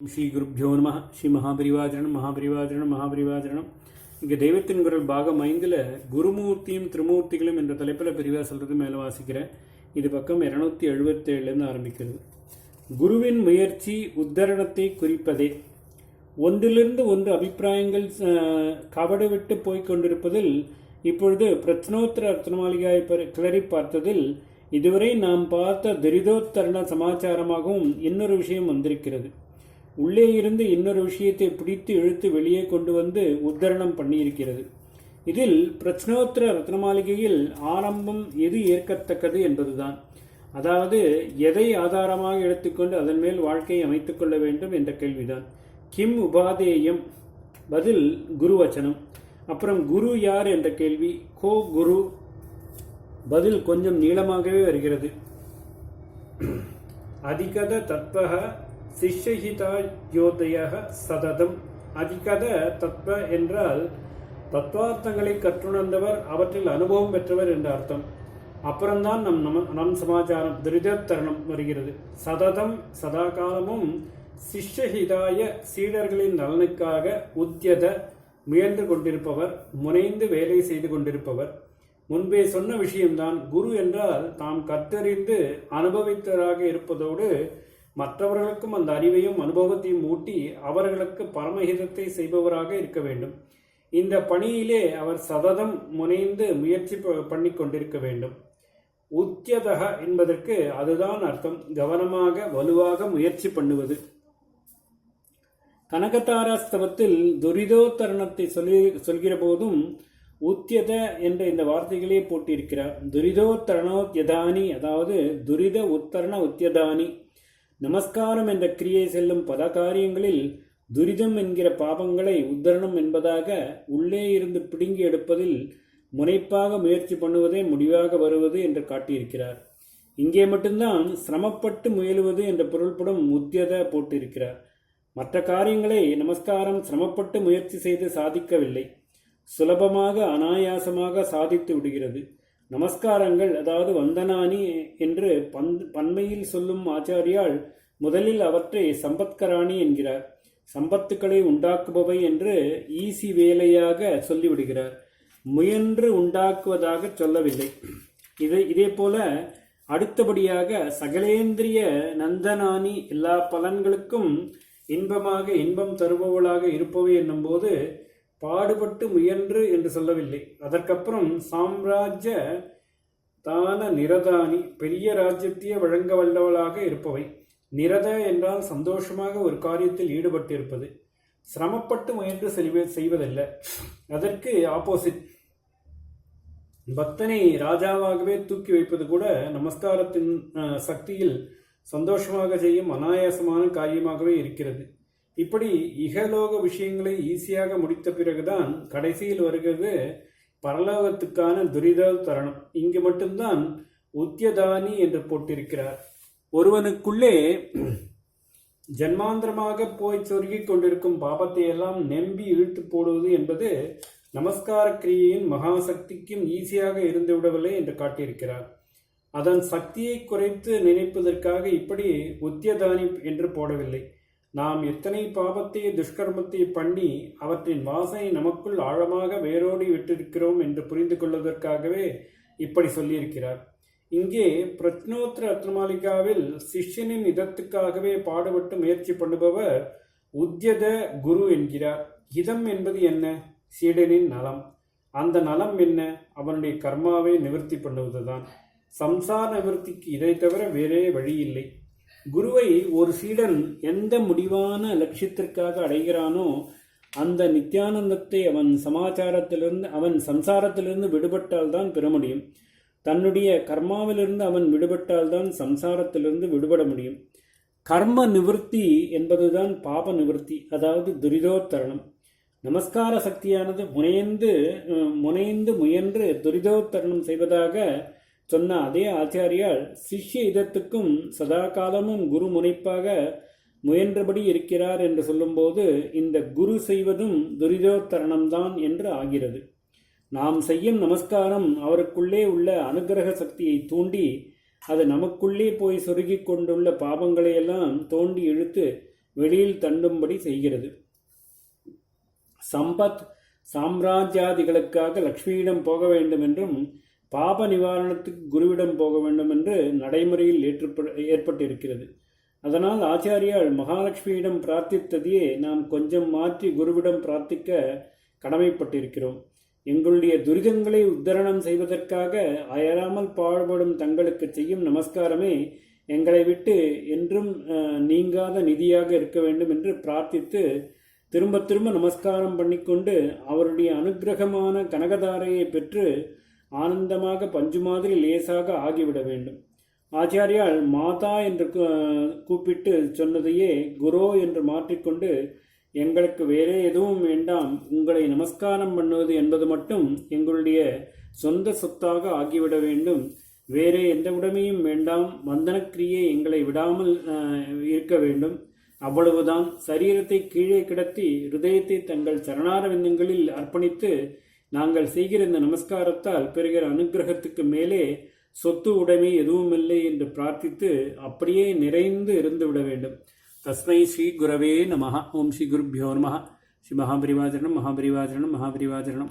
ஸ்ரீ குருப்யோ நம. ஸ்ரீ மகாபரிவாஜனம். இங்கே தெய்வத்தின் குரல் பாகம் 5ல் குருமூர்த்தியும் திருமூர்த்திகளும் என்ற தலைப்பில் பிரிவாக சொல்கிறது மேலே வாசிக்கிறேன். இது பக்கம் 277 ஆரம்பிக்கிறது. குருவின் முயற்சி உத்தரணத்தை குறிப்பதே. ஒன்றிலிருந்து ஒன்று அபிப்பிராயங்கள் கவடு விட்டு போய்க் கொண்டிருப்பதில் இப்பொழுது பிரத்னோத்தர ரத்னமாளிகாயை கிளறி பார்த்ததில் இதுவரை நாம் பார்த்த துரிதோத்தரண சமாச்சாரமாகவும் இன்னொரு விஷயம் வந்திருக்கிறது. உள்ளே இருந்து இன்னொரு விஷயத்தை பிடித்து இழுத்து வெளியே கொண்டு வந்து உத்தரணம் பண்ணியிருக்கிறது. இதில் பிரத்னோத்தர ரத்னமாளிகையில் ஆரம்பம் எது ஏற்கத்தக்கது என்பதுதான். அதாவது எதை ஆதாரமாக எடுத்துக்கொண்டு அதன் மேல் வாழ்க்கையை அமைத்துக் கொள்ள வேண்டும் என்ற கேள்விதான். கிம் உபாதேயம், பதில் குருவச்சனம். அப்புறம் குரு யார் என்ற கேள்வி. கோ குரு, பதில் கொஞ்சம் நீளமாகவே வருகிறது. அதிகத தத்வக சிஷ்யஹிதாயோதய சததம். அதிகத தத்வ என்றால் தத்துவார்த்தங்களை கற்றுணர்ந்தவர், அவற்றில் அனுபவம் பெற்றவர் என்ற அர்த்தம். அப்புறம்தான் நம் சமாச்சாரம் துரிதோத்தரணம் வருகிறது. சததம் சதா காலமும், சிஷ்யஹிதாய சீடர்களின் நலனுக்காக, உத்தியத முயன்று கொண்டிருப்பவர், முனைந்து வேலை செய்து கொண்டிருப்பவர். முன்பே சொன்ன விஷயம்தான். குரு என்றால் தாம் கற்றறிந்து அனுபவித்தவராக இருப்பதோடு மற்றவர்களுக்கும் அந்த அறிவையும் அனுபவத்தையும் ஊட்டி அவர்களுக்கு பரமஹிதத்தை செய்பவராக இருக்க வேண்டும். இந்த பணியிலே அவர் சததம் முனைந்து முயற்சி பண்ணி கொண்டிருக்க வேண்டும். உத்தியதக என்பதற்கு அதுதான் அர்த்தம். கவனமாக வலுவாக முயற்சி பண்ணுவது. கனகதாராஸ்தவத்தில் துரிதோத்தரணத்தை சொல்கிற போதும் உத்தியத என்ற இந்த வார்த்தைகளே போட்டிருக்கிறார். துரிதோத்தரணோத்யதானி, அதாவது துரித உத்தரண உத்தியதானி. நமஸ்காரம் என்ற கிரியை செல்லும் பல காரியங்களில் துரிதம் என்கிற பாபங்களை உத்தரணம் என்பதாக உள்ளே இருந்து பிடுங்கி எடுப்பதில் முனைப்பாக முயற்சி பண்ணுவதே முடிவாக வருவது என்று காட்டியிருக்கிறார். இங்கே மட்டும்தான் சிரமப்பட்டு முயலுவது என்ற பொருள்படும் உத்தியத போட்டிருக்கிறார். மற்ற காரியங்களை நமஸ்காரம் சிரமப்பட்டு முயற்சி செய்து சாதிக்கவில்லை, சுலபமாக அனாயாசமாக சாதித்து விடுகிறது. நமஸ்காரங்கள், அதாவது வந்தனானி என்று பன்மையில் சொல்லும் ஆச்சாரியால் முதலில் அவற்றை சம்பத்கராணி என்கிறார். சம்பத்துக்களை உண்டாக்குபவை என்று ஈசி வேலையாக சொல்லிவிடுகிறார். முயன்று உண்டாக்குவதாக சொல்லவில்லை. இதே போல அடுத்தபடியாக சகலேந்திரிய நந்தனானி, எல்லா பலன்களுக்கும் இன்பம் தருபவளாக இருப்பவை என்னும் போது பாடுபட்டு முயன்று என்று சொல்லவில்லை. அதற்கப்புறம் சாம்ராஜ்ய தான நிரதானி, பெரிய ராஜ்யத்தையே வழங்க வல்லவளாக இருப்பவை. நிரத என்றால் சந்தோஷமாக ஒரு காரியத்தில் ஈடுபட்டிருப்பது, சிரமப்பட்டு முயன்று செய்வதல்ல. அதற்கு ஆப்போசிட். பக்தனை ராஜாவாகவே தூக்கி வைப்பது கூட நமஸ்காரத்தின் சக்தியில் சந்தோஷமாக செய்யும் அனாயாசமான காரியமாகவே இருக்கிறது. இப்படி இகலோக விஷயங்களை ஈஸியாக முடித்த பிறகுதான் கடைசியில் வருகிறது பரலோகத்துக்கான துரிதோத்தரணம். இங்கு மட்டும்தான் உத்தியதானி என்று போட்டிருக்கிறார். ஒருவனுக்குள்ளே ஜன்மாந்திரமாக போய் சொருகிக் கொண்டிருக்கும் பாபத்தை எல்லாம் நம்பி இழுத்து போடுவது என்பது நமஸ்கார கிரியையின் மகாசக்திக்கும் ஈஸியாக இருந்து விடவில்லை என்று காட்டியிருக்கிறார். அதன் சக்தியை குறைத்து நினைப்பதற்காக இப்படி உத்தியதானி என்று போடவில்லை. நாம் எத்தனை பாபத்தை துஷ்கர்மத்தை பண்ணி அவற்றின் வாசனை நமக்குள் ஆழமாக வேரோடி விட்டிருக்கிறோம் என்று புரிந்து கொள்வதற்காகவே இப்படி சொல்லியிருக்கிறார். இங்கே பிரத்னோத்தர ரத்னமாளிகாவில் சிஷ்யனின் இதத்துக்காகவே பாடுபட்டு முயற்சி பண்ணுபவர் உத்தியத குரு என்கிறார். ஹிதம் என்பது என்ன? சீடனின் நலம். அந்த நலம் என்ன? அவனுடைய கர்மாவை நிவர்த்தி பண்ணுவதுதான். சம்சார நிவர்த்திக்கு இதை தவிர வேறே வழி இல்லை. குருவை ஒரு சீடன் எந்த முடிவான லட்சியத்திற்காக அடைகிறானோ அந்த நித்யானந்தத்தை அவன் சம்சாரத்திலிருந்து விடுபட்டால்தான் பெற முடியும். தன்னுடைய கர்மாவிலிருந்து அவன் விடுபட்டால்தான் சம்சாரத்திலிருந்து விடுபட முடியும். கர்ம நிவர்த்தி என்பதுதான் பாப நிவர்த்தி, அதாவது துரிதோத்தரணம். நமஸ்கார சக்தியானது முனைந்து முயன்று துரிதோத்தரணம் செய்வதாக சொன்ன அதே ஆச்சாரியால் சிஷ்ய இதத்துக்கும் சதா காலமும் குரு முனைப்பாக முயன்றபடி இருக்கிறார் என்று சொல்லும்போது இந்த குரு செய்வதும் துரிதோத்தரணம்தான் என்று ஆகிறது. நாம் செய்யும் நமஸ்காரம் அவருக்குள்ளே உள்ள அனுகிரக சக்தியை தூண்டி அது நமக்குள்ளே போய் சொருகிக் கொண்டுள்ள பாவங்களையெல்லாம் தோண்டி இழுத்து வெளியில் தண்டும்படி செய்கிறது. சம்பத் சாம்ராஜ்யாதிகளுக்காக லக்ஷ்மியிடம் போக வேண்டும் என்றும் பாப நிவாரணத்துக்கு குருவிடம் போக வேண்டும் என்று நடைமுறையில் ஏற்பட்டிருக்கிறது. அதனால் ஆச்சாரியால் மகாலட்சுமியிடம் பிரார்த்தித்ததையே நாம் கொஞ்சம் மாற்றி குருவிடம் பிரார்த்திக்க கடமைப்பட்டிருக்கிறோம். எங்களுடைய துரிதங்களை உத்தரணம் செய்வதற்காக அயராமல் பாடுபடும் தங்களுக்கு செய்யும் நமஸ்காரமே எங்களை விட்டு என்றும் நீங்காத நிதியாக இருக்க வேண்டும் என்று பிரார்த்தித்து திரும்ப திரும்ப நமஸ்காரம் பண்ணிக்கொண்டு அவருடைய அனுக்கிரகமான கனகதாரையை பெற்று ஆனந்தமாக பஞ்சு மாதிரி லேசாக ஆகிவிட வேண்டும். ஆச்சாரியால் மாதா என்று கூப்பிட்டு சொன்னதையே குரோ என்று மாற்றிக்கொண்டு எங்களுக்கு வேறே எதுவும் வேண்டாம், உங்களை நமஸ்காரம் பண்ணுவது என்பது மட்டும் எங்களுடைய சொந்த சொத்தாக ஆகிவிட வேண்டும், வேறே எந்த உடைமையும் வேண்டாம், வந்தனக்கிரியை எங்களை விடாமல் இருக்க வேண்டும், அவ்வளவுதான். சரீரத்தை கீழே கிடத்தி ஹிருதயத்தை தங்கள் சரணாரவிந்தங்களில் அர்ப்பணித்து நாங்கள் செய்கிற இந்த நமஸ்காரத்தால் பெறுகிற அனுகிரகத்துக்கு மேலே சொத்து உடைமை எதுவுமில்லை என்று பிரார்த்தித்து அப்படியே நிறைந்து இருந்து விட வேண்டும். தஸ்மை ஸ்ரீ குரவே நமஹ. ஓம் ஸ்ரீ குருப்யோ நமஹ. ஸ்ரீ மகாபரிவாச்சரணம் மகாபரிவாச்சரணம் மகாபரிவாச்சரணம்.